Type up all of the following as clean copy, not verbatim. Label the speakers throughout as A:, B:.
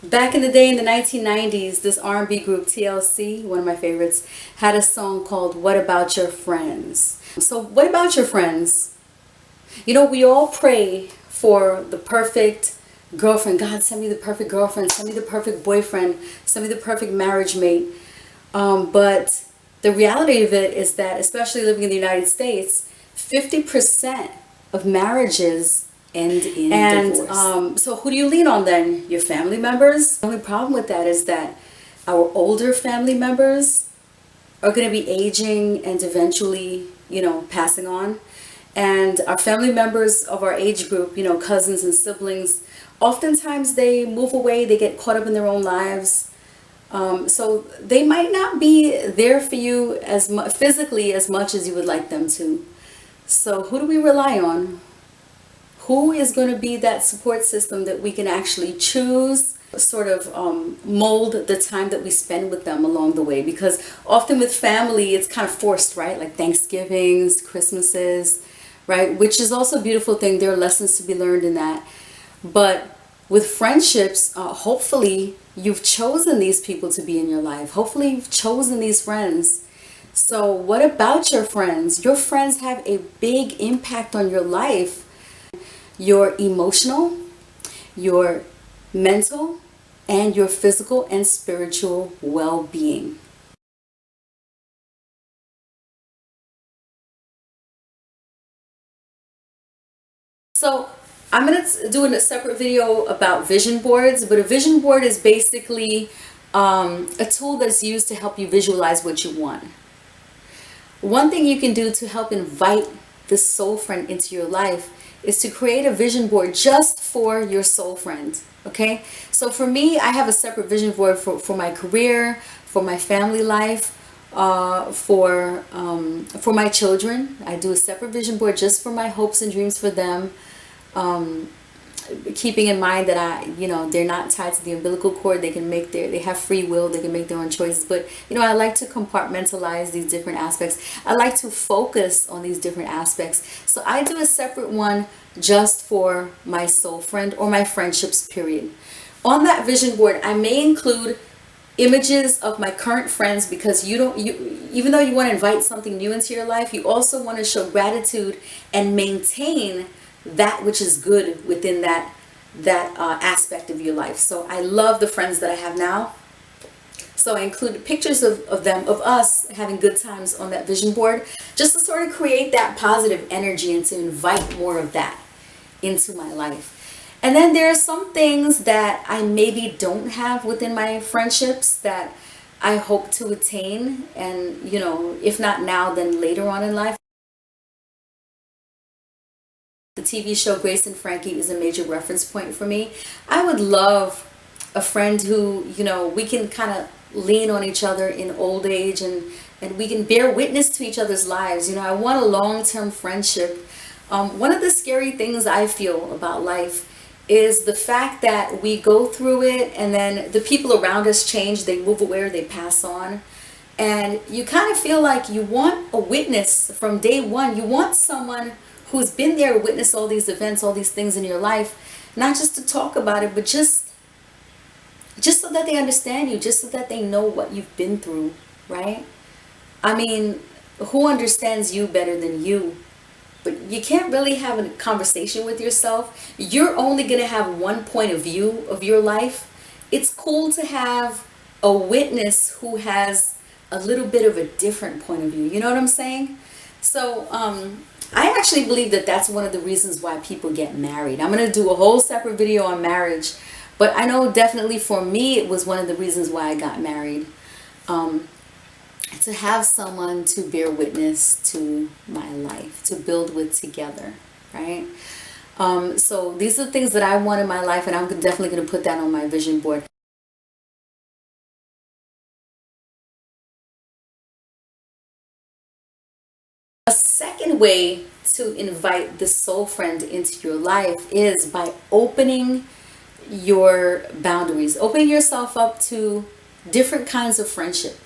A: Back in the day in the 1990s, this R&B group TLC, one of my favorites, had a song called What About Your Friends? So what about your friends? You know, we all pray for the perfect girlfriend. God, send me the perfect girlfriend, send me the perfect boyfriend, send me the perfect marriage mate. But the reality of it is that, especially living in the United States, 50% of marriages end in divorce. So who do you lean on then? Your family members? The only problem with that is that our older family members are going to be aging and eventually, passing on. And our family members of our age group, cousins and siblings, oftentimes they move away, they get caught up in their own lives. So they might not be there for you as physically as much as you would like them to. So who do we rely on? Who is going to be that support system that we can actually choose, sort of mold the time that we spend with them along the way? Because often with family, it's kind of forced, right? Like Thanksgivings, Christmases, right? Which is also a beautiful thing. There are lessons to be learned in that. But with friendships, hopefully you've chosen these people to be in your life. Hopefully you've chosen these friends. So what about your friends? Your friends have a big impact on your life, your emotional, your mental, and your physical and spiritual well-being. So I'm going to do a separate video about vision boards, but a vision board is basically a tool that's used to help you visualize what you want. One thing you can do to help invite the soul friend into your life is to create a vision board just for your soul friend. Okay, so for me, I have a separate vision board for my career, for my family life, for my children. I do a separate vision board just for my hopes and dreams for them. Keeping in mind that they're not tied to the umbilical cord. They have free will, they can make their own choices. But I like to compartmentalize these different aspects. I like to focus on these different aspects. So I do a separate one just for my soul friend or my friendships, period. On that vision board, I may include images of my current friends, because even though you want to invite something new into your life, you also want to show gratitude and maintain that which is good within that aspect of your life. So I love the friends that I have now. So I include pictures of them, of us having good times on that vision board, just to sort of create that positive energy and to invite more of that into my life. And then there are some things that I maybe don't have within my friendships that I hope to attain, and if not now, then later on in life. The TV show Grace and Frankie is a major reference point for me. I would love a friend who, we can kind of lean on each other in old age, and we can bear witness to each other's lives. I want a long-term friendship. One of the scary things I feel about life is the fact that we go through it and then the people around us change, they move away or they pass on. And you kind of feel like you want a witness from day one. You want someone who's been there to witness all these events, all these things in your life, not just to talk about it, but just so that they understand you, just so that they know what you've been through, right? I mean, who understands you better than you? But you can't really have a conversation with yourself. You're only going to have one point of view of your life. It's cool to have a witness who has a little bit of a different point of view. You know what I'm saying? So, I actually believe that that's one of the reasons why people get married. I'm going to do a whole separate video on marriage, but I know definitely for me it was one of the reasons why I got married. To have someone to bear witness to my life, to build with together, right? So these are the things that I want in my life, and I'm definitely going to put that on my vision board. A second way to invite the soul friend into your life is by opening your boundaries, opening yourself up to different kinds of friendship.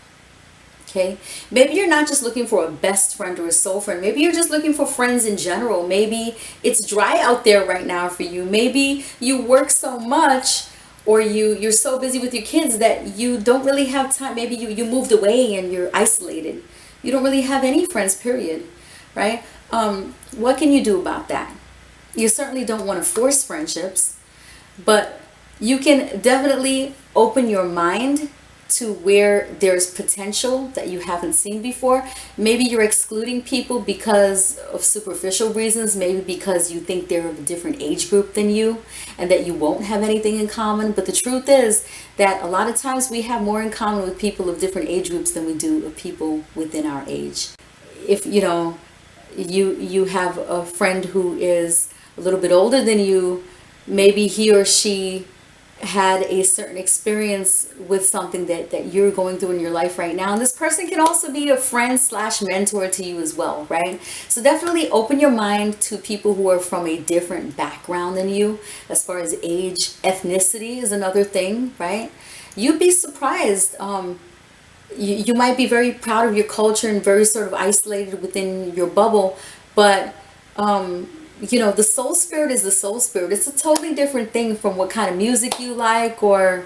A: Okay, maybe you're not just looking for a best friend or a soul friend. Maybe you're just looking for friends in general. Maybe it's dry out there right now for you. Maybe you work so much, or you're so busy with your kids that you don't really have time. Maybe you moved away and you're isolated. You don't really have any friends, period, right? What can you do about that? You certainly don't want to force friendships, but you can definitely open your mind to where there's potential that you haven't seen before. Maybe you're excluding people because of superficial reasons, maybe because you think they're of a different age group than you and that you won't have anything in common. But the truth is that a lot of times we have more in common with people of different age groups than we do with people within our age. If you have a friend who is a little bit older than you, maybe he or she had a certain experience with something that you're going through in your life right now, and this person can also be a friend slash mentor to you as well, right? So definitely open your mind to people who are from a different background than you. As far as age, ethnicity is another thing, right? You'd be surprised. You might be very proud of your culture and very sort of isolated within your bubble, but the soul spirit is the soul spirit. It's a totally different thing from what kind of music you like or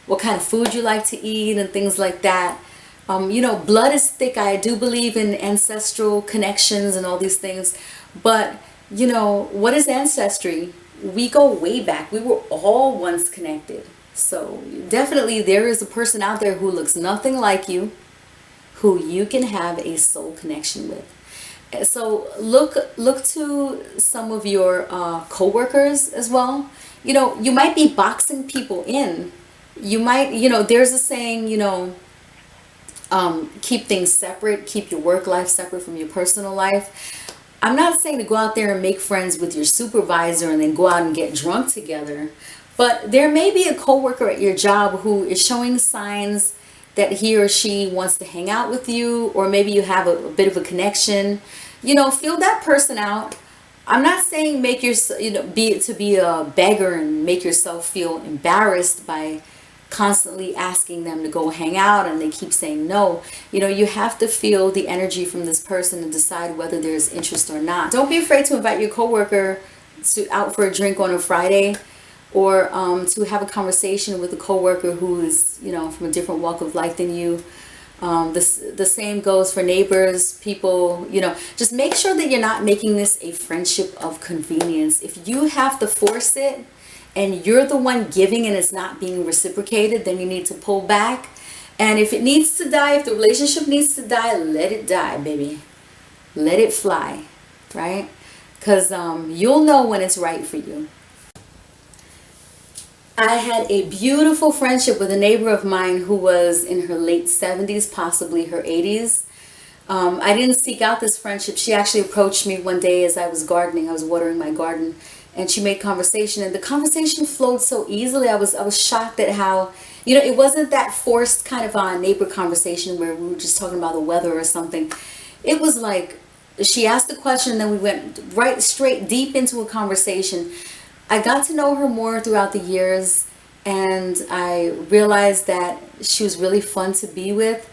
A: what kind of food you like to eat and things like that. Blood is thick. I do believe in ancestral connections and all these things, but what is ancestry? We go way back. We were all once connected. So definitely there is a person out there who looks nothing like you, who you can have a soul connection with. So look to some of your co-workers as well. You might be boxing people in. You might, there's a saying, keep things separate, keep your work life separate from your personal life. I'm not saying to go out there and make friends with your supervisor and then go out and get drunk together. But there may be a coworker at your job who is showing signs that he or she wants to hang out with you, or maybe you have a bit of a connection. Feel that person out. I'm not saying make yourself, be a beggar and make yourself feel embarrassed by constantly asking them to go hang out and they keep saying no. You have to feel the energy from this person and decide whether there's interest or not. Don't be afraid to invite your coworker out for a drink on a Friday, or to have a conversation with a coworker who is, from a different walk of life than you. The same goes for neighbors, people, just make sure that you're not making this a friendship of convenience. If you have to force it and you're the one giving and it's not being reciprocated, then you need to pull back. And if it needs to die, if the relationship needs to die, let it die, baby. Let it fly, right? Because you'll know when it's right for you. I had a beautiful friendship with a neighbor of mine who was in her late 70s, possibly her 80s. I didn't seek out this friendship. She actually approached me one day as I was gardening. I was watering my garden, and she made conversation, and the conversation flowed so easily. I was shocked at how, it wasn't that forced kind of neighbor conversation where we were just talking about the weather or something. It was like she asked a question, and then we went right straight deep into a conversation. I got to know her more throughout the years, and I realized that she was really fun to be with.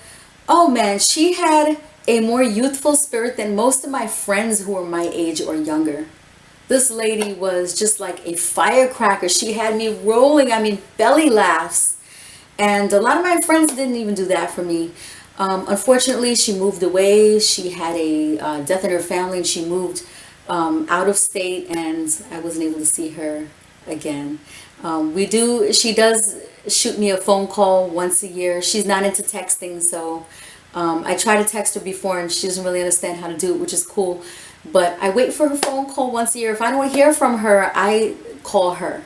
A: Oh man, she had a more youthful spirit than most of my friends who were my age or younger. This lady was just like a firecracker. She had me rolling, belly laughs. And a lot of my friends didn't even do that for me. Unfortunately, she moved away. She had a death in her family, and she moved out of state, and I wasn't able to see her again. She does shoot me a phone call once a year. She's not into texting, so I tried to text her before and she doesn't really understand how to do it, which is cool. But I wait for her phone call once a year. If I don't hear from her, I call her.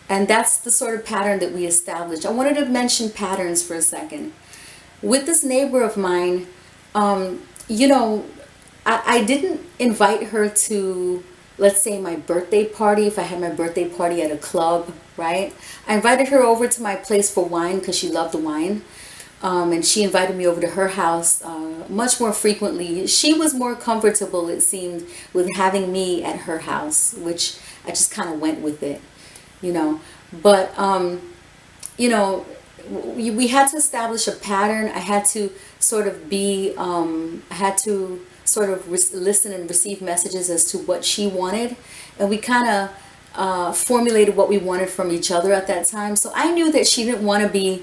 A: And that's the sort of pattern that we established. I wanted to mention patterns for a second. With this neighbor of mine, I didn't invite her to, let's say, my birthday party, if I had my birthday party at a club, right? I invited her over to my place for wine because she loved the wine. And she invited me over to her house much more frequently. She was more comfortable, it seemed, with having me at her house, which I just kind of went with it, But, we had to establish a pattern. I had to sort of listen and receive messages as to what she wanted. And we kind of formulated what we wanted from each other at that time. So I knew that she didn't want to be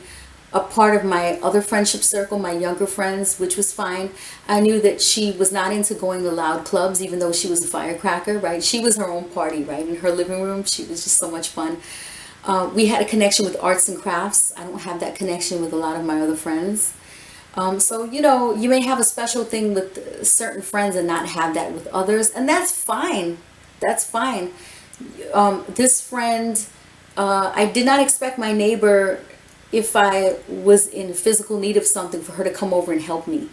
A: a part of my other friendship circle, my younger friends, which was fine. I knew that she was not into going to loud clubs, even though she was a firecracker, right? She was her own party, right? In her living room, she was just so much fun. We had a connection with arts and crafts. I don't have that connection with a lot of my other friends. So, you know, you may have a special thing with certain friends and not have that with others, and that's fine. That's fine. This friend, I did not expect my neighbor, if I was in physical need of something, for her to come over and help me,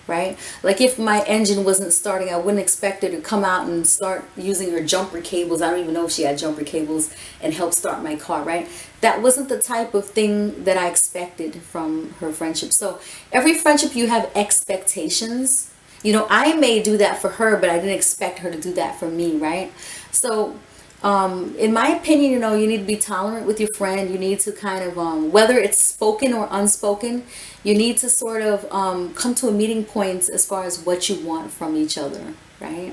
A: right? Like if my engine wasn't starting, I wouldn't expect her to come out and start using her jumper cables. I don't even know if she had jumper cables, and help start my car, right? That wasn't the type of thing that I expected from her friendship. So every friendship, you have expectations. You know, I may do that for her, but I didn't expect her to do that for me, right? So in my opinion, you know, you need to be tolerant with your friend. You need to kind of, whether it's spoken or unspoken, you need to sort of come to a meeting point as far as what you want from each other, right?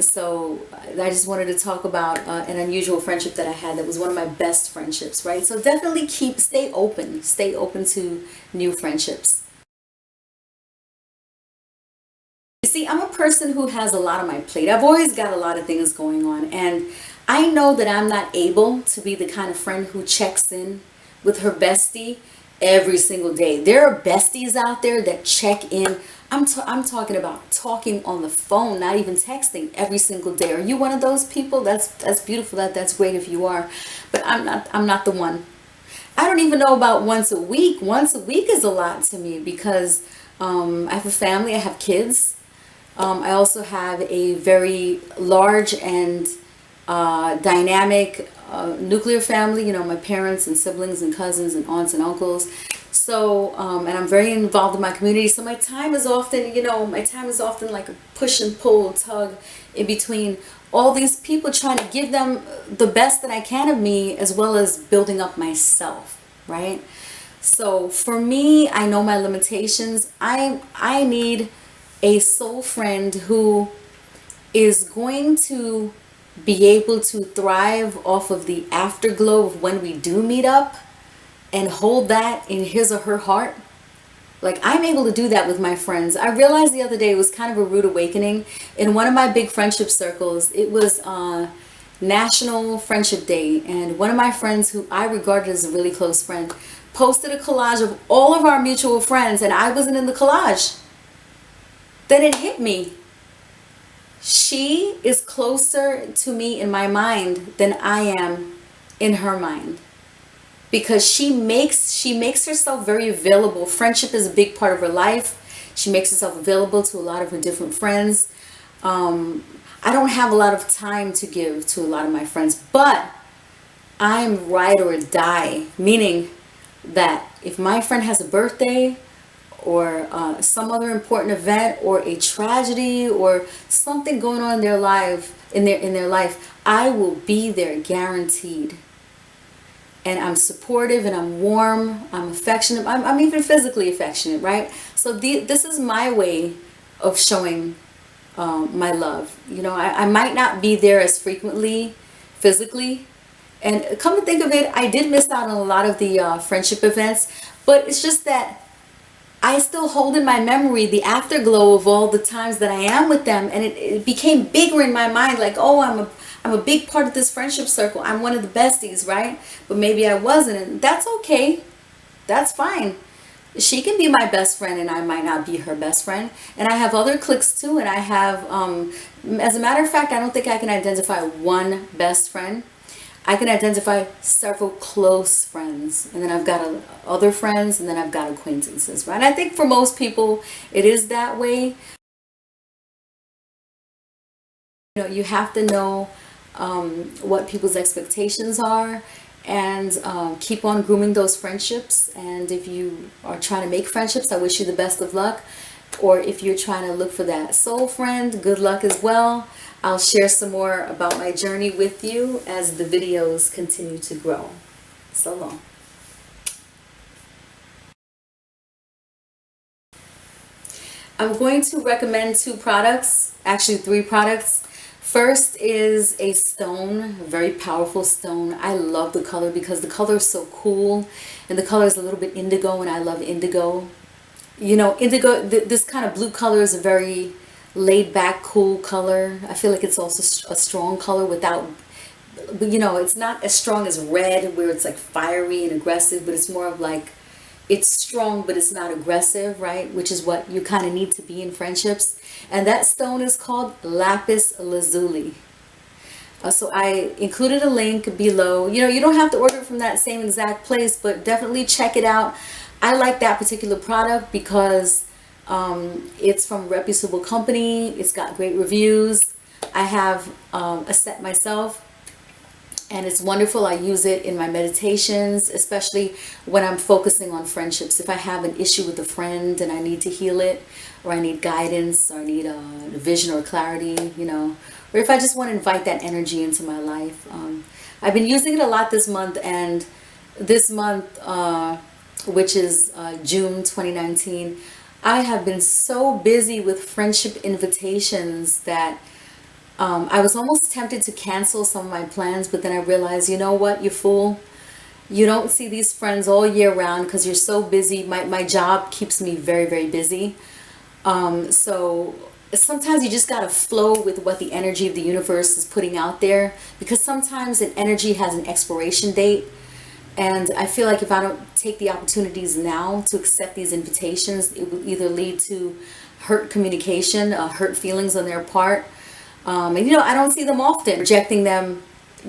A: So I just wanted to talk about an unusual friendship that I had that was one of my best friendships, right? So definitely stay open to new friendships. You see, I'm a person who has a lot on my plate. I've always got a lot of things going on, and I know that I'm not able to be the kind of friend who checks in with her bestie every single day. There are besties out there that check in. I'm talking about talking on the phone, not even texting, every single day. Are you one of those people? That's beautiful. That's great if you are, but I'm not the one. I don't even know about once a week. Once a week is a lot to me because I have a family. I have kids. I also have a very large and dynamic nuclear family. You know, my parents and siblings and cousins and aunts and uncles. So, and I'm very involved in my community. So my time is often, you know, like a push and pull tug in between all these people, trying to give them the best that I can of me, as well as building up myself, right? So for me, I know my limitations. I need a soul friend who is going to be able to thrive off of the afterglow of when we do meet up, and hold that in his or her heart. Like, I'm able to do that with my friends. I realized the other day, it was kind of a rude awakening. In one of my big friendship circles, it was National Friendship Day, and one of my friends, who I regarded as a really close friend, posted a collage of all of our mutual friends, and I wasn't in the collage. Then it hit me. She is closer to me in my mind than I am in her mind, because she makes herself very available. Friendship is a big part of her life. She makes herself available to a lot of her different friends. I don't have a lot of time to give to a lot of my friends, but I'm ride or die, meaning that if my friend has a birthday, or some other important event, or a tragedy, or something going on in their life, I will be there, guaranteed. And I'm supportive, and I'm warm, I'm affectionate, I'm even physically affectionate, right? So this is my way of showing my love. You know, I might not be there as frequently physically, and come to think of it, I did miss out on a lot of the friendship events, but it's just that I still hold in my memory the afterglow of all the times that I am with them, and it became bigger in my mind, like, oh, I'm a big part of this friendship circle. I'm one of the besties, right? But maybe I wasn't, and that's okay. That's fine. She can be my best friend, and I might not be her best friend. And I have other cliques too, and I have, as a matter of fact, I don't think I can identify one best friend. I can identify several close friends, and then I've got other friends, and then I've got acquaintances, right? And I think for most people, it is that way. You know, you have to know what people's expectations are, and keep on grooming those friendships. And if you are trying to make friendships, I wish you the best of luck. Or if you're trying to look for that soul friend, good luck as well. I'll share some more about my journey with you as the videos continue to grow. So long. I'm going to recommend two products, actually three products, First is a stone, a very powerful stone. I love the color because the color is so cool, and the color is a little bit indigo, and I love indigo. You know, indigo, this kind of blue color is a very laid back, cool color. I feel like it's also a strong color without, but you know, it's not as strong as red where it's like fiery and aggressive, but it's more of like, it's strong but it's not aggressive, right? Which is what you kind of need to be in friendships. And that stone is called lapis lazuli. So I included a link below. You know, you don't have to order it from that same exact place, but definitely check it out. I like that particular product because it's from a reputable company. It's got great reviews. I have a set myself, and it's wonderful. I use it in my meditations, especially when I'm focusing on friendships. If I have an issue with a friend and I need to heal it, or I need guidance, or I need a vision or clarity, you know, or if I just want to invite that energy into my life. I've been using it a lot this month, and this month, which is June 2019, I have been so busy with friendship invitations that I was almost tempted to cancel some of my plans, but then I realized, you know what, you fool. You don't see these friends all year round because you're so busy. My job keeps me very, very busy. So sometimes you just got to flow with what the energy of the universe is putting out there, because sometimes an energy has an expiration date. And I feel like if I don't take the opportunities now to accept these invitations, it will either lead to hurt communication, hurt feelings on their part. And you know, I don't see them often. Rejecting them,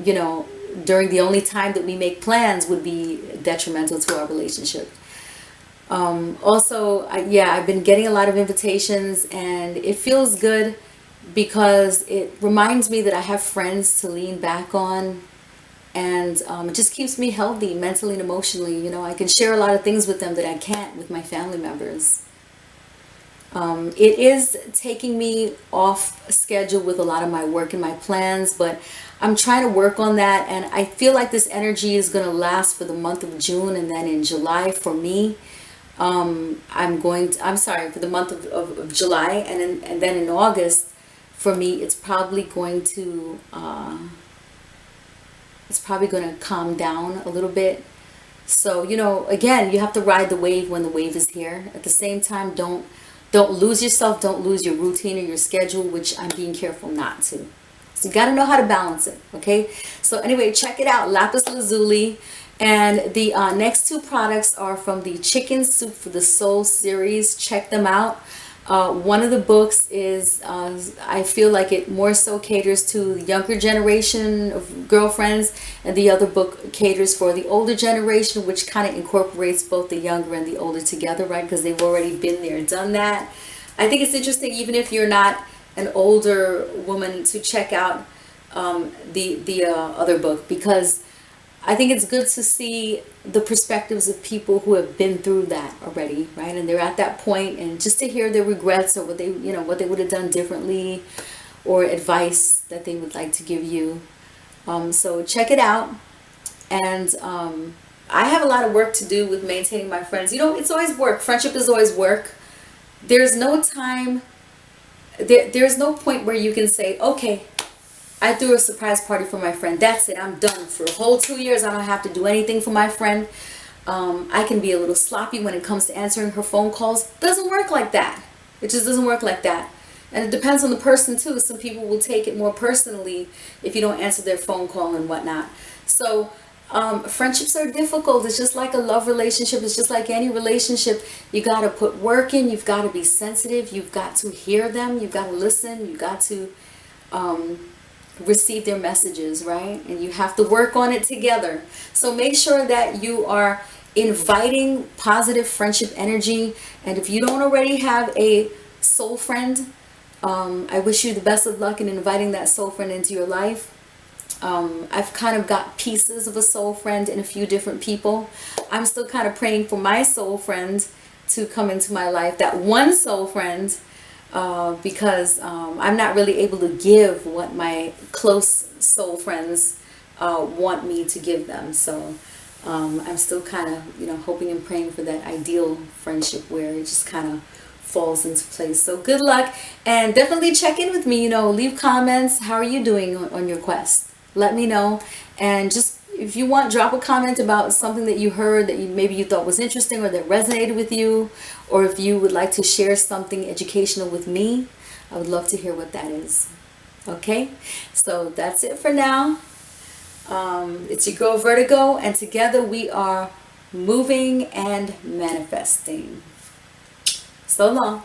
A: you know, during the only time that we make plans would be detrimental to our relationship. Also, yeah, I've been getting a lot of invitations, and it feels good because it reminds me that I have friends to lean back on, and it just keeps me healthy mentally and emotionally. You know, I can share a lot of things with them that I can't with my family members. It is taking me off schedule with a lot of my work and my plans, but I'm trying to work on that, and I feel like this energy is going to last for the month of June, and then in July for me, I'm sorry, for the month of July, and then in August for me, it's probably going to calm down a little bit. So, you know, again, you have to ride the wave when the wave is here. At the same time, don't lose yourself, don't lose your routine or your schedule, which I'm being careful not to. So you got to know how to balance it, okay? So anyway, check it out, lapis lazuli. And the next two products are from the Chicken Soup for the Soul series. Check them out. One of the books is, I feel like it more so caters to the younger generation of girlfriends, and the other book caters for the older generation, which kind of incorporates both the younger and the older together, right? Because they've already been there and done that. I think it's interesting, even if you're not an older woman, to check out the other book, because I think it's good to see the perspectives of people who have been through that already, right? And they're at that point, and just to hear their regrets, or what they, you know, what they would have done differently, or advice that they would like to give you. So check it out. And I have a lot of work to do with maintaining my friends. You know, it's always work. Friendship is always work. There's no time, there's no point where you can say, okay, I threw a surprise party for my friend. That's it. I'm done. For a whole 2 years, I don't have to do anything for my friend. I can be a little sloppy when it comes to answering her phone calls. Doesn't work like that. It just doesn't work like that. And it depends on the person too. Some people will take it more personally if you don't answer their phone call and whatnot. So friendships are difficult. It's just like a love relationship. It's just like any relationship. You got to put work in. You've got to be sensitive. You've got to hear them. You've got to listen. You've got to receive their messages, right? And you have to work on it together. So make sure that you are inviting positive friendship energy. And if you don't already have a soul friend, I wish you the best of luck in inviting that soul friend into your life. I've kind of got pieces of a soul friend in a few different people. I'm still kind of praying for my soul friend to come into my life, that one soul friend, because I'm not really able to give what my close soul friends want me to give them. So I'm still kind of, you know, hoping and praying for that ideal friendship where it just kind of falls into place. So good luck, and definitely check in with me, leave comments. How are you doing on your quest? Let me know. And just, if you want, drop a comment about something that you heard that maybe you thought was interesting or that resonated with you, or if you would like to share something educational with me, I would love to hear what that is. Okay, so that's it for now. It's your girl Vertigo, and together we are moving and manifesting. So long.